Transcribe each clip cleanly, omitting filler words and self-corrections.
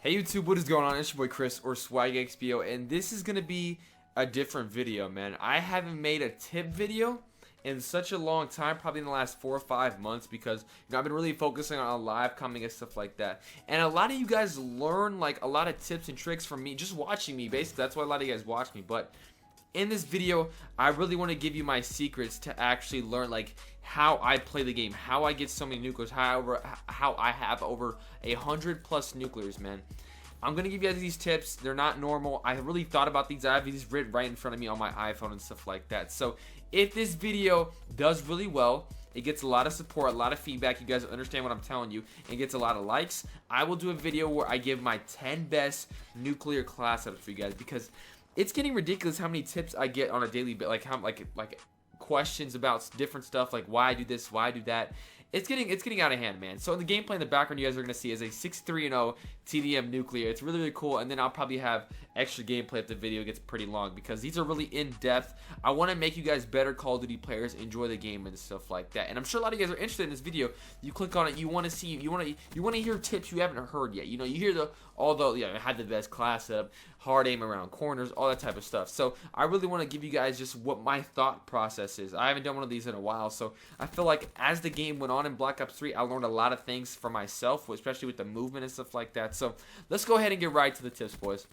Hey YouTube, what is going on? It's your boy Chris or swaggxblyt, and this is gonna be a different video, man. I haven't made a tip video in such a long time, probably in the last 4 or 5 months, because I've been really focusing on live coming and stuff like that. And a lot of you guys learn like a lot of tips and tricks from me just watching me. Basically, that's why a lot of you guys watch me. But in this video, I really want to give you my secrets to actually learn like how I play the game, how I get so many nuclears, how I have over 100+ nuclears, man. I'm gonna give you guys these tips. They're not normal. I really thought about these. I have these written right in front of me on my iPhone and stuff like that. So if this video does really well, it gets a lot of support, a lot of feedback, you guys understand what I'm telling you, and it gets a lot of likes, I will do a video where I give my 10 best nuclear class setups for you guys, because it's getting ridiculous how many tips I get on a daily basis, like questions about different stuff, like why I do this, why I do that. It's getting out of hand, man. So in the gameplay in the background, you guys are gonna see is a 6-3-0 TDM nuclear. It's really cool, and then I'll probably have extra gameplay if the video gets pretty long, because these are really in depth. I want to make you guys better Call of Duty players, enjoy the game and stuff like that. And I'm sure a lot of you guys are interested in this video. You click on it, you want to see, you want to hear tips you haven't heard yet. You know, you hear I had the best class setup, hard aim around corners, all that type of stuff. So I really want to give you guys just what my thought process is. I haven't done one of these in a while, so I feel like as the game went on in Black Ops 3, I learned a lot of things for myself, especially with the movement and stuff like that. So let's go ahead and get right to the tips, boys.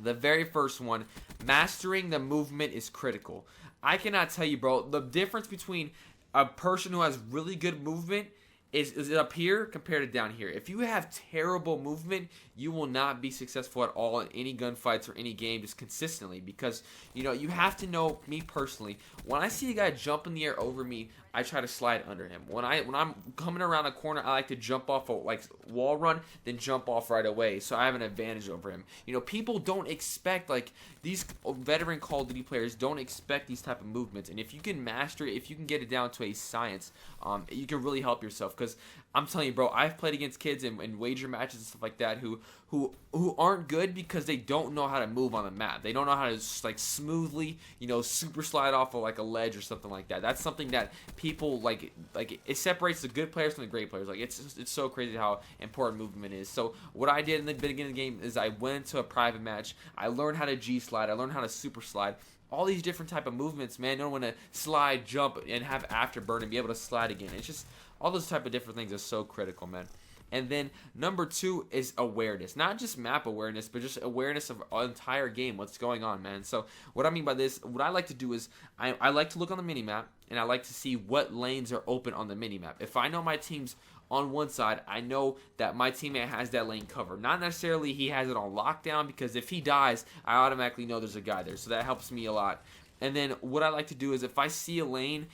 The very first one, mastering the movement is critical. I cannot tell you, bro, the difference between a person who has really good movement is up here compared to down here. If you have terrible movement, you will not be successful at all in any gunfights or any game just consistently, because you have to know, me personally, when I see a guy jump in the air over me, I try to slide under him. When I'm coming around a corner, I like to jump off a wall run, then jump off right away, so I have an advantage over him. People don't expect, like, these veteran Call of Duty players don't expect these type of movements, and if you can master it, if you can get it down to a science, you can really help yourself. Because I'm telling you, bro, I've played against kids in wager matches and stuff like that who aren't good because they don't know how to move on the map. They don't know how to like smoothly, super slide off of like a ledge or something like that. That's something that people like it separates the good players from the great players. Like it's so crazy how important movement is. So what I did in the beginning of the game is I went into a private match. I learned how to G slide. I learned how to super slide. All these different type of movements, man. You don't want to slide, jump, and have afterburn and be able to slide again. It's just all those type of different things are so critical, man. And then number 2 is awareness. Not just map awareness, but just awareness of an entire game, what's going on, man. So what I mean by this, what I like to do is I like to look on the minimap, and I like to see what lanes are open on the minimap. If I know my team's on one side, I know that my teammate has that lane covered. Not necessarily he has it on lockdown, because if he dies, I automatically know there's a guy there. So that helps me a lot. And then what I like to do is if I see a lane,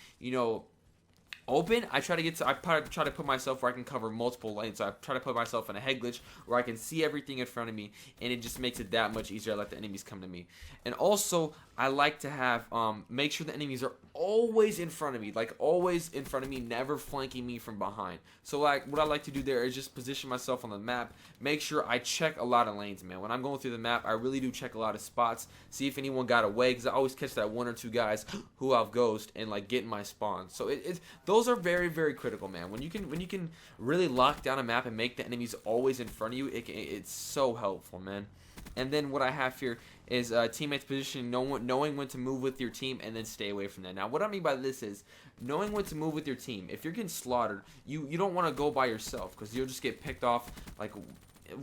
open, I try to put myself where I can cover multiple lanes. So I try to put myself in a head glitch where I can see everything in front of me, and it just makes it that much easier. I let the enemies come to me. And also I like to have make sure the enemies are always in front of me, like always in front of me, never flanking me from behind. So like what I like to do there is just position myself on the map, make sure I check a lot of lanes, man. When I'm going through the map, I really do check a lot of spots, see if anyone got away, because I always catch that 1 or 2 guys who I've ghost and like get in my spawn. So those are very, very critical, man. When you can really lock down a map and make the enemies always in front of you, it's so helpful, man. And then what I have here is teammates positioning, knowing when to move with your team, and then stay away from that. Now, what I mean by this is knowing when to move with your team. If you're getting slaughtered, you don't want to go by yourself, because you'll just get picked off like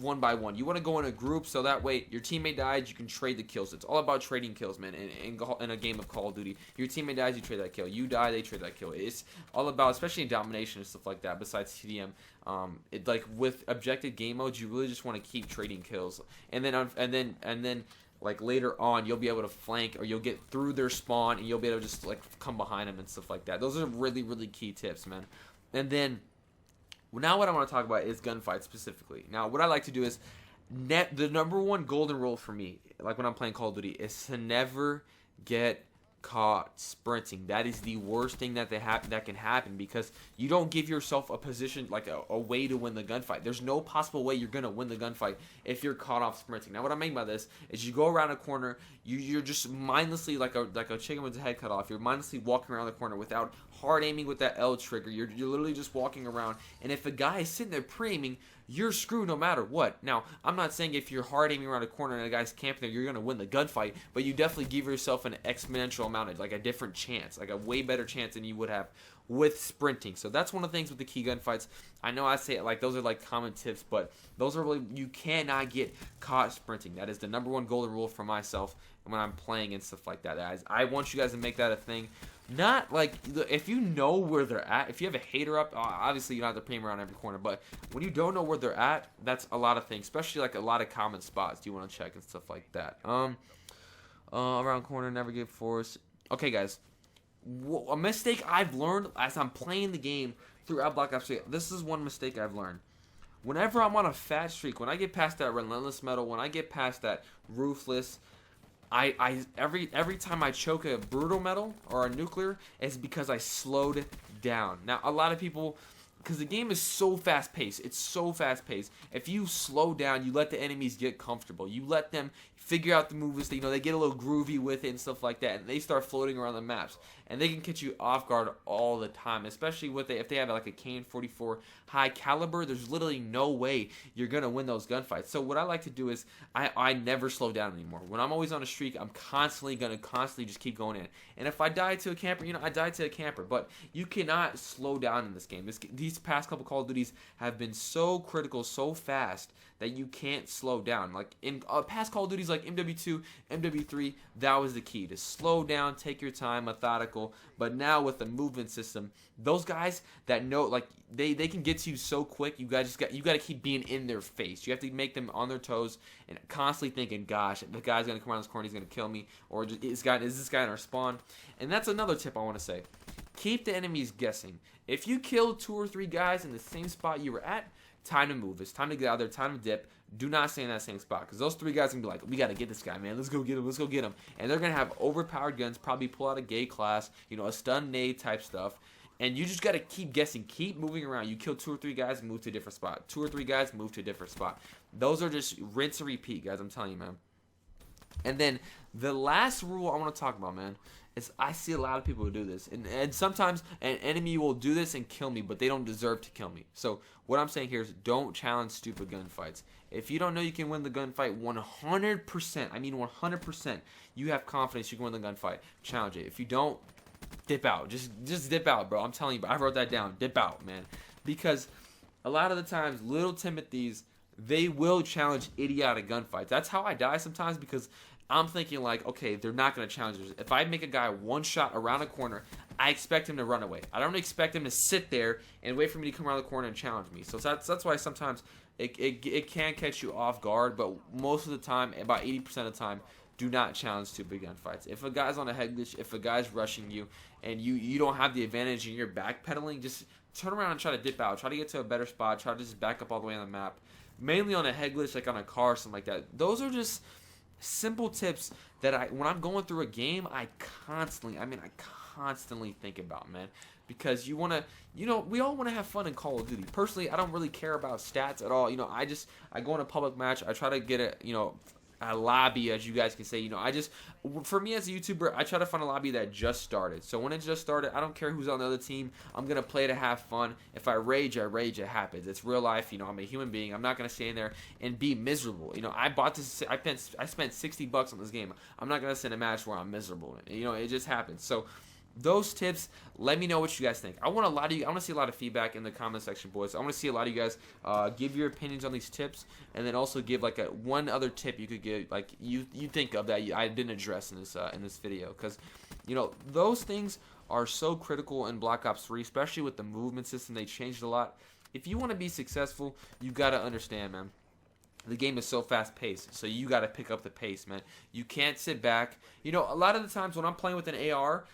one by one. You want to go in a group, so that way your teammate dies, you can trade the kills. It's all about trading kills, man. In a game of Call of Duty, your teammate dies, you trade that kill. You die, they trade that kill. It's all about, especially in domination and stuff like that. Besides TDM, like with objective game modes, you really just want to keep trading kills. And then like later on, you'll be able to flank, or you'll get through their spawn, and you'll be able to just like come behind them and stuff like that. Those are really, really key tips, man. And then now what I want to talk about is gunfights specifically. Now what I like to do is the number 1 golden rule for me, like when I'm playing Call of Duty, is to never get caught sprinting. That is the worst thing that can happen, because you don't give yourself a position, like a way to win the gunfight. There's no possible way you're gonna win the gunfight if you're caught off sprinting. Now what I mean by this is you go around a corner, you're just mindlessly like a chicken with its head cut off. You're mindlessly walking around the corner without hard aiming with that L trigger. You're literally just walking around, and if a guy is sitting there pre-aiming, you're screwed no matter what. Now, I'm not saying if you're hard aiming around a corner and a guy's camping there, you're going to win the gunfight, but you definitely give yourself an exponential amount of, like, a different chance, like a way better chance than you would have with sprinting. So that's one of the things with the key gunfights. I know I say it like those are like common tips, but those are really, you cannot get caught sprinting. That is the #1 golden rule for myself when I'm playing and stuff like that, guys. I want you guys to make that a thing. Not like, if you know where they're at, if you have a hater up, obviously you don't have to pay them around every corner, but when you don't know where they're at, that's a lot of things, especially like a lot of common spots you want to check and stuff like that. Around corner, never give force. Okay, guys, a mistake I've learned as I'm playing the game throughout Black Ops 3, this is one mistake I've learned. Whenever I'm on a fat streak, when I get past that relentless metal, when I get past that ruthless, every time I choke a brutal metal or a nuclear, it's because I slowed down. Now, a lot of people, because the game is so fast paced, it's so fast paced. If you slow down, you let the enemies get comfortable. You let them figure out the moves. They get a little groovy with it and stuff like that, and they start floating around the maps, and they can catch you off guard all the time. Especially if they have like a KN-44 high caliber, there's literally no way you're gonna win those gunfights. So what I like to do is I never slow down anymore. When I'm always on a streak, I'm constantly just keep going in. And if I die to a camper, I die to a camper. But you cannot slow down in this game. These past couple Call of Duties have been so critical, so fast, that you can't slow down. Like in past Call of Duties like MW2, MW3, that was the key, to slow down, take your time, methodical. But now with the movement system, those guys that know, like, they can get to you so quick, you got to keep being in their face. You have to make them on their toes and constantly thinking, gosh, the guy's gonna come around this corner, he's gonna kill me, or is this guy in our spawn? And that's another tip I want to say. Keep the enemies guessing. If you kill 2 or 3 guys in the same spot you were at, time to move. It's time to get out there. Time to dip. Do not stay in that same spot, because those 3 guys are going to be like, we got to get this guy, man. Let's go get him. Let's go get him. And they're going to have overpowered guns, probably pull out a gay class, a stun nade type stuff. And you just got to keep guessing. Keep moving around. You kill 2 or 3 guys, move to a different spot. 2 or 3 guys, move to a different spot. Those are just rinse and repeat, guys. I'm telling you, man. And then the last rule I want to talk about, man, is I see a lot of people who do this. And sometimes an enemy will do this and kill me, but they don't deserve to kill me. So what I'm saying here is don't challenge stupid gunfights. If you don't know you can win the gunfight 100%, I mean 100%, you have confidence you can win the gunfight, challenge it. If you don't, dip out. Just dip out, bro. I'm telling you, I wrote that down. Dip out, man. Because a lot of the times, little Timothys, they will challenge idiotic gunfights. That's how I die sometimes, because I'm thinking like, okay, they're not going to challenge us. If I make a guy one shot around a corner, I expect him to run away. I don't expect him to sit there and wait for me to come around the corner and challenge me. So that's why sometimes it can catch you off guard, but most of the time, about 80% of the time, do not challenge stupid gunfights. If a guy's on a head glitch, if a guy's rushing you, and you don't have the advantage and you're backpedaling, just turn around and try to dip out. Try to get to a better spot. Try to just back up all the way on the map. Mainly on a head glitch, like on a car or something like that. Those are just simple tips that when I'm going through a game, I constantly think about, man. Because you want to, we all want to have fun in Call of Duty. Personally, I don't really care about stats at all. I go in a public match. I try to get a lobby, as you guys can say. For me as a YouTuber, I try to find a lobby that just started. So when it just started, I don't care who's on the other team. I'm going to play to have fun. If I rage, it happens. It's real life. I'm a human being. I'm not going to stay in there and be miserable. I bought this, I spent $60 on this game. I'm not going to sit in a match where I'm miserable. It just happens. So those tips, let me know what you guys think. I want to see a lot of feedback in the comment section, boys. I want to see a lot of you guys give your opinions on these tips, and then also give like one other tip you could give, like you think of that I didn't address in this video, because those things are so critical in Black Ops 3, especially with the movement system. They changed a lot. If you want to be successful, you got to understand, man. The game is so fast-paced, so you got to pick up the pace, man. You can't sit back. A lot of the times when I'm playing with an AR,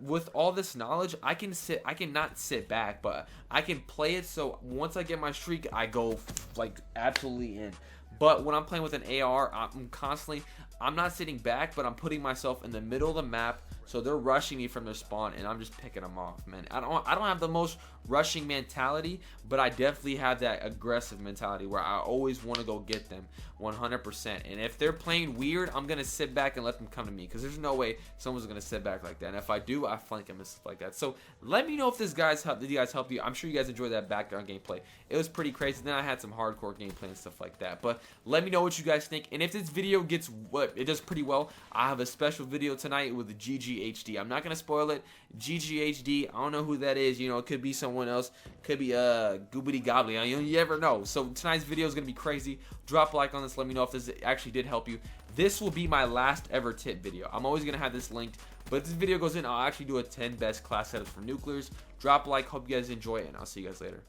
with all this knowledge, I cannot sit back, but I can play it so once I get my streak, I go like absolutely in. But when I'm playing with an AR, I'm not sitting back, but I'm putting myself in the middle of the map, So they're rushing me from their spawn, and I'm just picking them off, man. I don't have the most rushing mentality, but I definitely have that aggressive mentality where I always want to go get them 100%. And if they're playing weird, I'm gonna sit back and let them come to me, because there's no way someone's gonna sit back like that. And if I do, I flank them and stuff like that. So let me know if did you guys help you. I'm sure you guys enjoyed that background gameplay. It was pretty crazy. Then I had some hardcore gameplay and stuff like that. But let me know what you guys think. And if this video gets it does pretty well, I have a special video tonight with the GGHD. I'm not gonna spoil it. GGHD, I don't know who that is. You know, it could be someone else. Could be Goobity Gobbly. You never know. So tonight's video is gonna be crazy. Drop a like on this. Let me know if this actually did help you. This will be my last ever tip video. I'm always gonna have this linked. But if this video goes in, I'll actually do a 10 best class setups for nuclears. Drop a like. Hope you guys enjoy it, and I'll see you guys later.